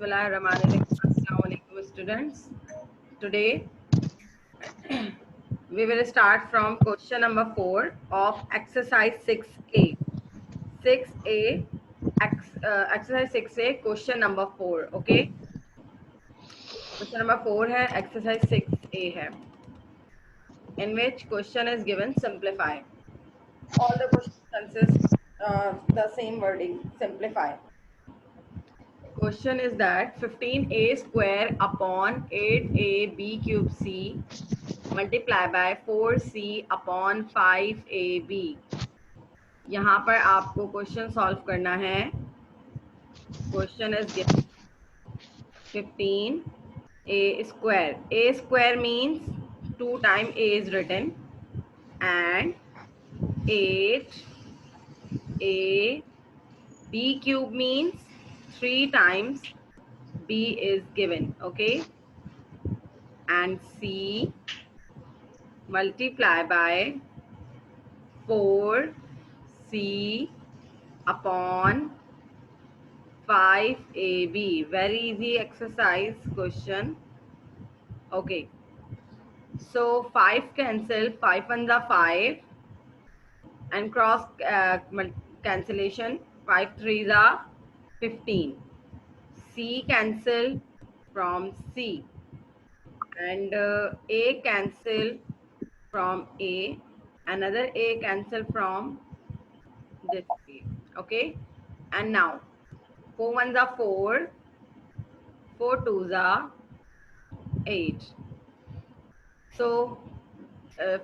Bismillahirrahmanirrahim. Assalamu alaikum students. Today we will start from question number 4 of exercise 6A. 6A, exercise 6A, question number 4. Okay. Question number 4 है, exercise 6A है, in which question is given simplify. All the questions consist the same wording, simplify. Question is that 15a square upon 8ab cube c multiply by 4c upon 5ab. यहाँ पर आपको question solve करना है. Question is given 15a square. A square means 2 times a is written and 8a. B cube means 3 times b is given. Okay. And c multiply by 4c upon 5ab. Very easy exercise question. Okay, so 5 cancel, 5 ones are 5 and cross cancellation, 5 threes are 15. C cancel from C and A cancel from A, another A cancel from this A. Okay, and now 4 ones are 4, 4 twos are 8. So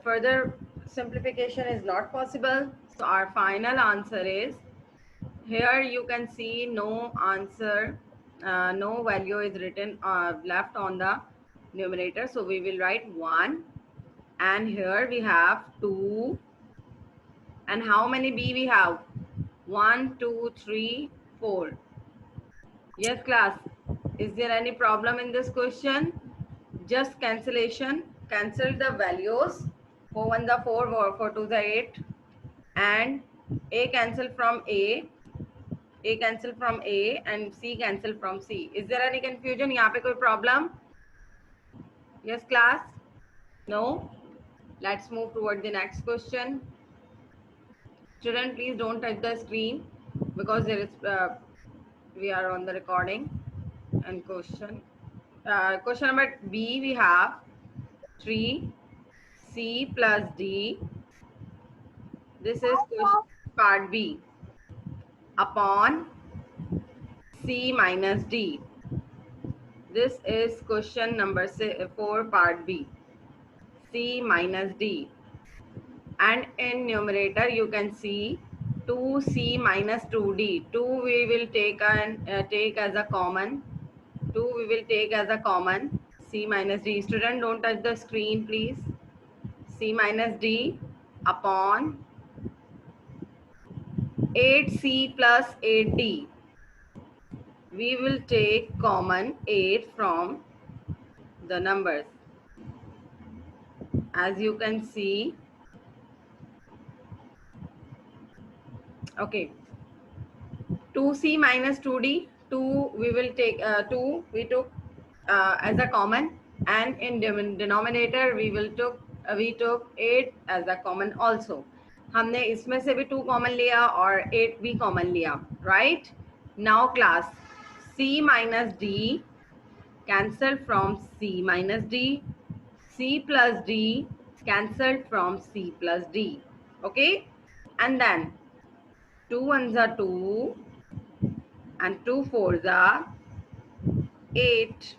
further simplification is not possible. So our final answer is, here you can see no answer, no value is written left on the numerator. So we will write 1, and here we have 2, and how many b we have? 1 2 3 4. Yes class, is there any problem in this question? Just cancellation, cancel the values. 4 1 the 4, 4 2 the 8, and A cancel from A cancel from A, and C cancel from C. Is there any confusion? यहाँ पे कोई problem? Yes class? No? Let's move toward the next question. Children, please don't touch the screen because there is we are on the recording. And question number B, we have 3c plus d. This is question part B upon c minus d. This is question number 4 part B, c minus d. And in numerator you can see 2c minus 2d. 2 we will take as a common. 2 we will take as a common. C minus d. Student, don't touch the screen please. C minus d upon 8c plus 8d. We will take common 8 from the numbers. As you can see, okay, 2c minus 2d, 2 we will take 2 we took as a common, and in denominator we took 8 as a common also. हमने इसमें से भी 2 common लिया और 8 भी common लिया, right? Now class, c minus d cancelled from c minus d, c plus d cancelled from c plus d. Okay, and then 2 ones are 2 and 2 fours are 8.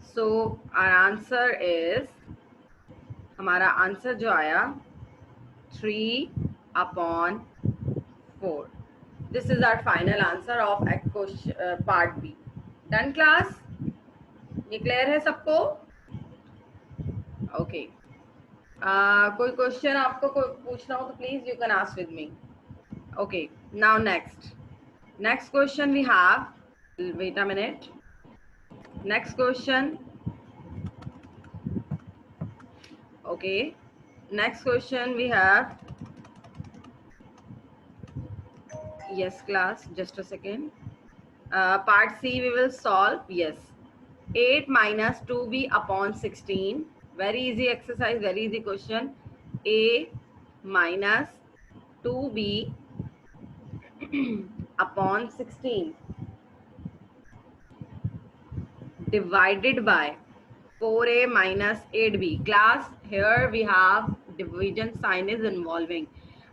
So our answer is, हमारा answer जो आया 3 upon 4. This is our final answer of part B. Done class? ये clear है सबको? Okay. कोई question आपको पूछना हो तो please you can ask with me. Okay. Now next question we have. Wait a minute. Next question. Okay. Next question we have. Yes class, just a second. Part C we will solve. Yes. 8 minus 2b upon 16. Very easy exercise, very easy question. A minus 2b upon 16 divided by 4a minus 8b. Class, here we have division sign is involving.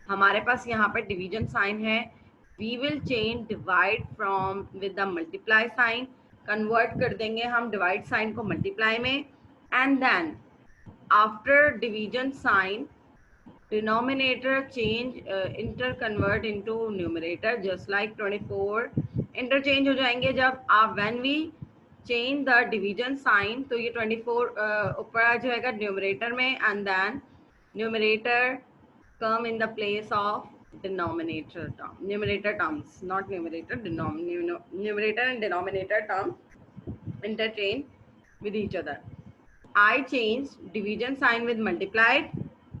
हमारे पास यहाँ पर division sign है. We will change divide from with the multiply sign. Convert कर देंगे हम divide sign को multiply में. And then after division sign, denominator change interconvert into numerator just like 24 interchange हो जाएंगे जब आप when we change the division sign तो ये 24 ऊपर आ जाएगा numerator में and then numerator come in the place of denominator term, numerator terms, not numerator, numerator and denominator term interchange with each other. I changed division sign with multiplied,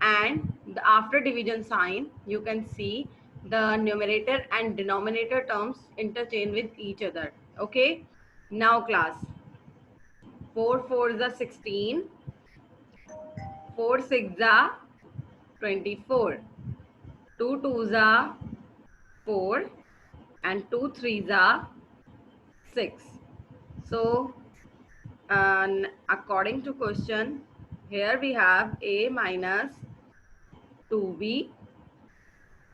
and after division sign you can see the numerator and denominator terms interchange with each other. Okay, now class, 4 4s are 16, 4 6s are 24, 2 2s are 4 and 2 3s are 6. So according to question, here we have a minus 2b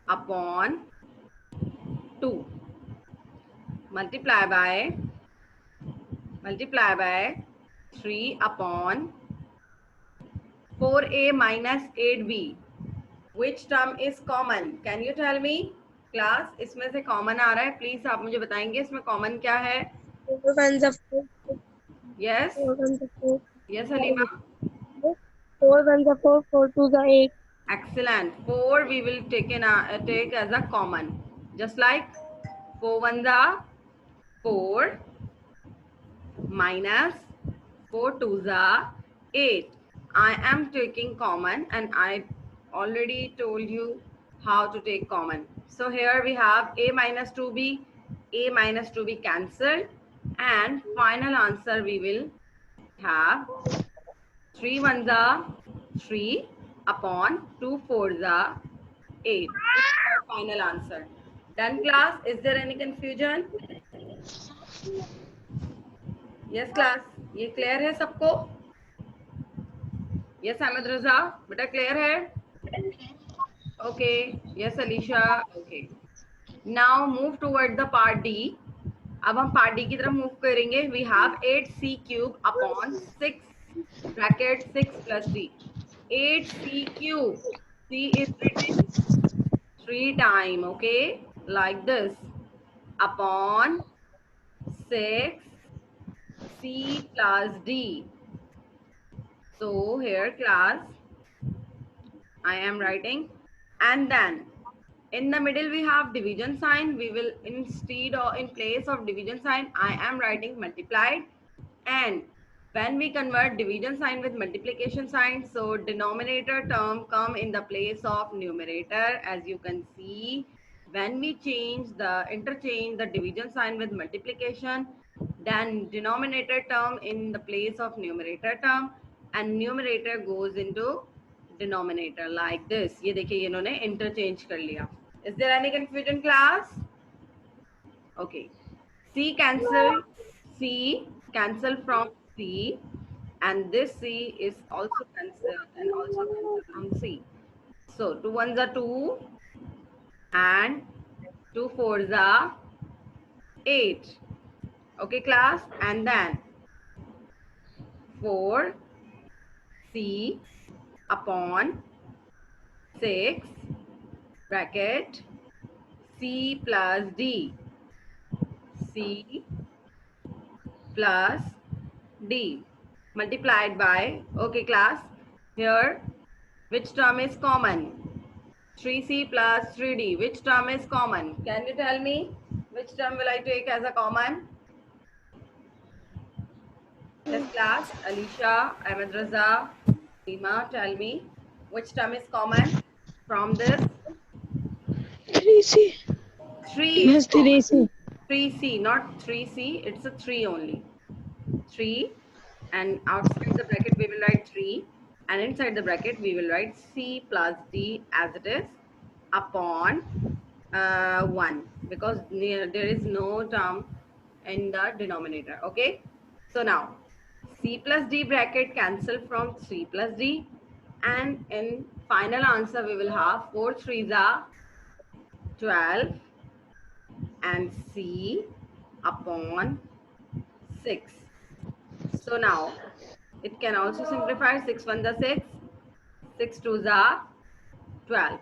upon 2 multiply by 3 upon 4a minus 8b. Which term is common? Can you tell me? Class, इसमें से common आ रहा है, please आप मुझे बताएंगे इसमें common क्या है? 4 1s are 4. Yes. 4 1s are 4. Yes, Halima. 4 1s are 4. 4 2s are 8. Excellent. 4 we will take as a common. Just like 4 1s are 4 minus 4 2s are 8. I am taking common and I already told you how to take common. So here we have a minus 2b, a minus 2b cancelled, and final answer we will have 3 1s are 3 upon 2 4s are 8. This is our final answer. Done class? Is there any confusion? Yes class. ये clear है सबको? Yes Ahmed Raza, बेटा clear है? Okay. Yes Alicia. Okay. Now move toward the part D. अब हम part D की तरफ move करेंगे. We have 8c cube upon 6 bracket 6 plus d. 8c cube. C is written 3 times, okay, like this, upon 6 c plus d. So here class, I am writing, and then in the middle we have division sign. We will, instead or in place of division sign, I am writing multiplied. And when we convert division sign with multiplication sign, so denominator term come in the place of numerator. As you can see, when we interchange the division sign with multiplication, then denominator term in the place of numerator term, and numerator goes into denominator like this. ये देखिए इन्होंने interchange कर लिया. Is there any confusion class? Okay. C cancel from C, and this C is also cancelled and also cancel from C. So 2 1s are 2 and 2 4s are 8. Okay class, and then 4 C upon 6 bracket C plus D. C plus D multiplied by, okay class, here which term is common? 3c plus 3d. Which term is common? Can you tell me which term will I take as a common? Yes class, Alicia, Ahmed Raza, Seema, tell me which term is common from this? 3c. 3 Yes, is common. 3c. 3c, not 3c, it's a 3 only. 3, and outside the bracket we will write 3, and inside the bracket we will write c plus d as it is upon 1, because there is no term in the denominator. Okay, so now c plus d bracket cancel from 3 plus d, and in final answer we will have 4 3s are 12 and c upon 6. So now it can also simplify. 6 1 the 6, 6 2 the 12.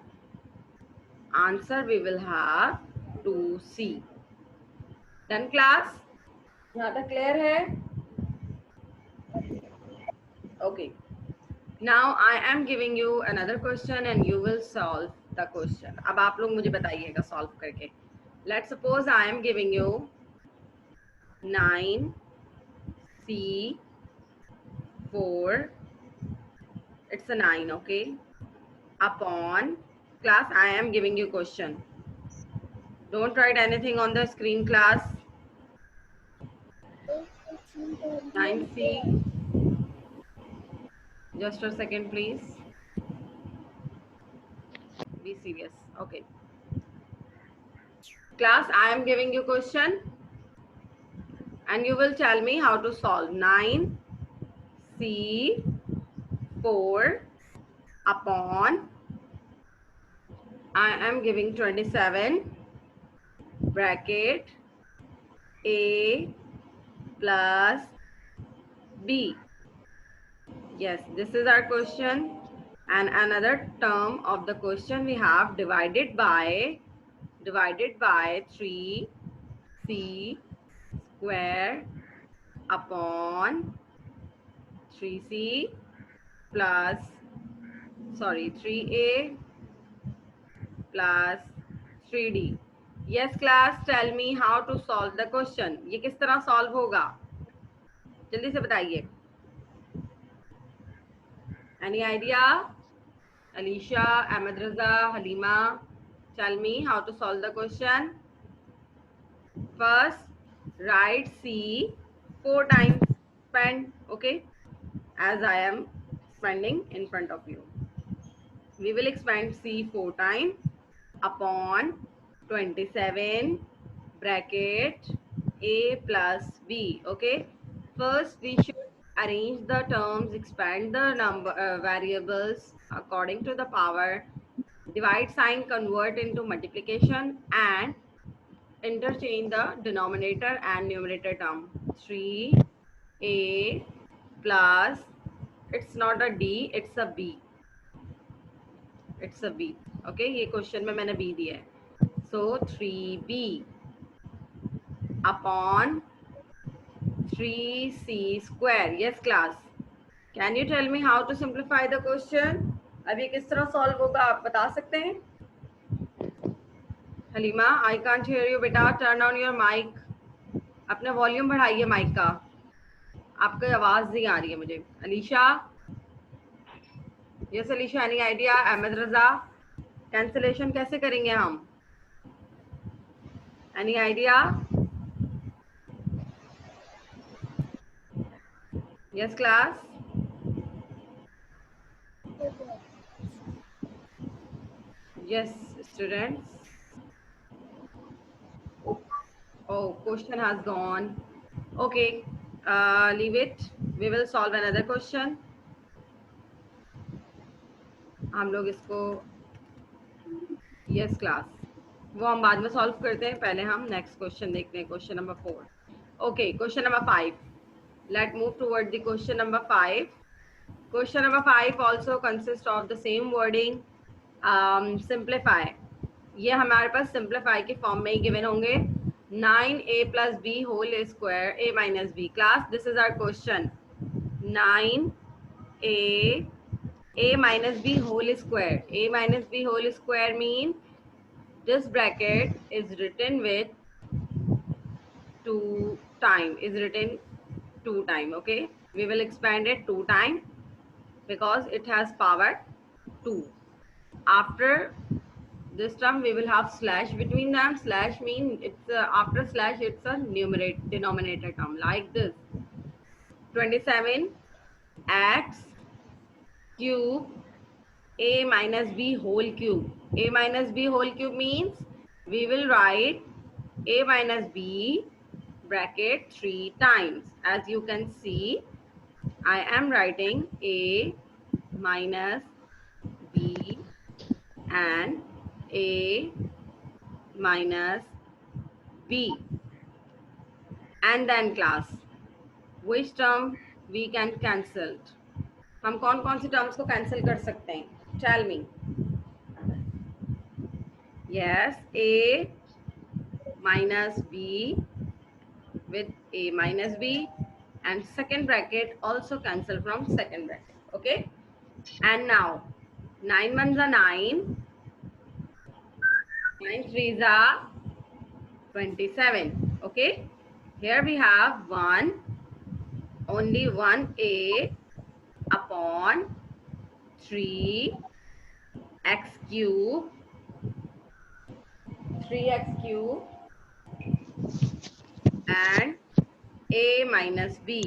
Answer we will have 2c. Done class? यहाँ तक clear है? Okay. Now I am giving you another question and you will solve the question. अब आप लोग मुझे बताइएगा solve करके. Let's suppose I am giving you 9c4. It's a 9, okay? Upon, class, I am giving you question. Don't write anything on the screen, class. 9c. Just a second, please. Be serious. Okay. Class, I am giving you question and you will tell me how to solve. 9c4 upon, I am giving 27 bracket a plus b. Yes, this is our question, and another term of the question we have divided by 3c square upon 3c plus 3a plus 3d. Yes class, tell me how to solve the question. ये किस तरह solve होगा? जल्दी से बताइए. Any idea? Alicia, Ahmed Raza, Halima, tell me how to solve the question. First, write C 4 times spend, okay? As I am spending in front of you. We will expand C 4 times upon 27 bracket A plus B, okay? First, we should arrange the terms, expand the number variables according to the power, divide sign, convert into multiplication, and interchange the denominator and numerator term. 3a plus, it's not a d, it's a b. It's a b. Okay, ये question में मैंने b दिया है. So 3b upon 3c square. Yes class. Can you tell me how to simplify the question? अब ये किस तरह solve होगा आप बता सकते हैं? Halima, I can't hear you बेटा. Turn on your mic. अपना वॉल्यूम बढ़ाइए माइक का. आपकी आवाज नहीं आ रही है मुझे. Alisha, yes Alisha, any idea? Ahmed Raza, cancellation कैसे करेंगे हम? Any idea? Yes class. Yes, students. Oh, question has gone. Okay, leave it. We will solve another question. हम लोग इसको, yes class, वो हम बाद में solve करते हैं. पहले हम next question देखते हैं. Question number 4. Okay, question number 5. Let's move toward the question number 5. Question number 5 also consists of the same wording. Simplify. ये हमारे पास simplify के form में ही given होंगे. 9a plus b whole square a minus b. Class, this is our question. 9a minus b whole square. A minus b whole square mean this bracket is written with 2 time. Is written 2 time. Okay, we will expand it 2 time because it has power 2. After this term we will have slash between them. Slash mean it's after slash it's a denominator term like this. 27 x cube a minus b whole cube. A minus b whole cube means we will write a minus b bracket 3 times. As you can see, I am writing a minus b and a minus b. And then class, which term we can cancel? हम कौन कौन सी terms को cancel कर सकते हैं? Tell me. Yes, a minus b with a minus b and second bracket also cancel from second bracket. Okay. And now 9 ones are 9, 9 threes are 27. Okay. Here we have only one a upon 3 x cube, 3x cube and a minus b.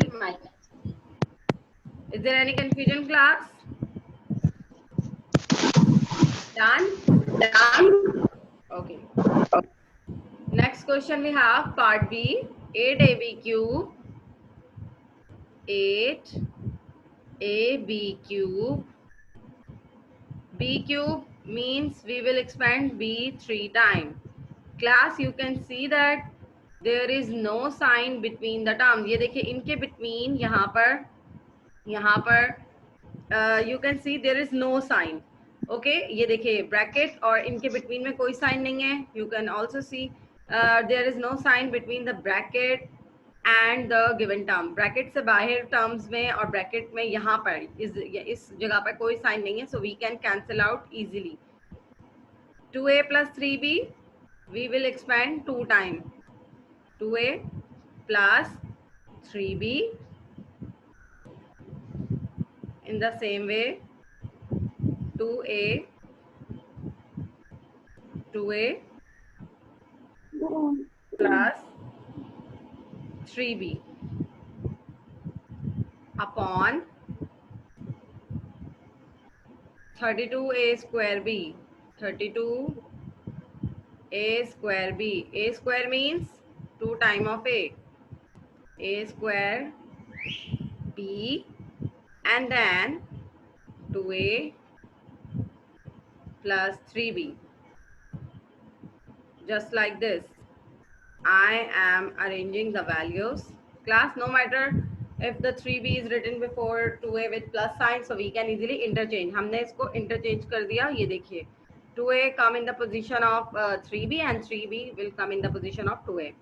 Is there any confusion, class? Done? Okay. Next question we have part B. 8ab cube, 8ab cube. B cube means we will expand B 3 times. Class, you can see that there is no sign between the terms. ये देखिए इनके between यहाँ पर you can see there is no sign. Okay, ये देखिए bracket और इनके between में कोई sign नहीं है. You can also see there is no sign between the bracket and the given term. Bracket से बाहर terms में और bracket में यहाँ पर इस जगह पर कोई sign नहीं है, so we can cancel out easily. 2a plus 3b we will expand 2 times. 2a plus 3b. In the same way, 2a plus 3b upon 32a square b. 32a square b. A square means 2 times of a. A square b and then 2a plus 3b. Just like this. I am arranging the values. Class, no matter if the 3b is written before 2a with plus sign, so we can easily interchange. हमने इसको interchange कर दिया. ये देखिए 2a come in the position of 3b and 3b will come in the position of 2a.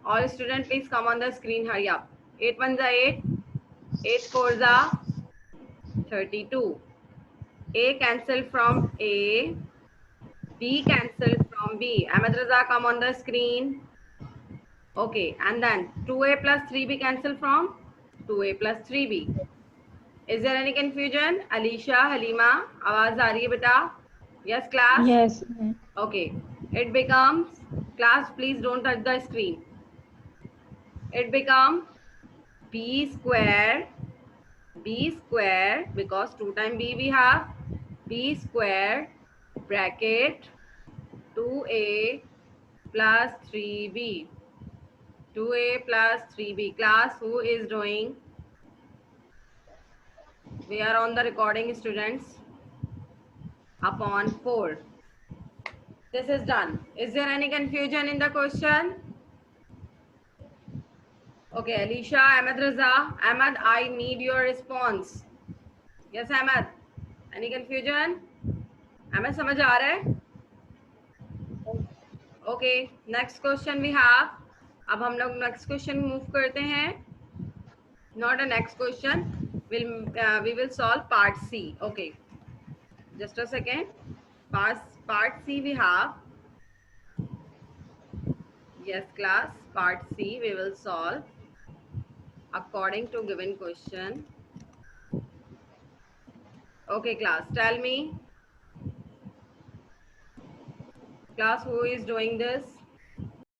All students please come on the screen, hurry up. 8 ones are 8, 8 fours are 32. A cancel from A, B cancel from B. Ahmed Raza, come on the screen. Okay, and then 2a plus 3b cancel from 2a plus 3b. Is there any confusion? Alisha, Halima, आवाज आ रही है बेटा? Yes, class? Yes. Okay, it becomes, class please don't touch the screen. It becomes b square because 2 times b we have, b square bracket 2a plus 3b. 2a plus 3b. Class, who is doing? We are on the recording, students. Upon 4. This is done. Is there any confusion in the question? Okay, Alicia, Ahmed Raza. Ahmed, I need your response. Yes, Ahmed. Any confusion? Ahmed, समझ आ रहा है? Okay, next question we have. अब हम लोग next question move करते हैं. Not a next question. We will solve part C. Okay. Just a second. Part C we have. Yes, class. Part C we will solve according to given question. Okay, class. Tell me. Class, who is doing this?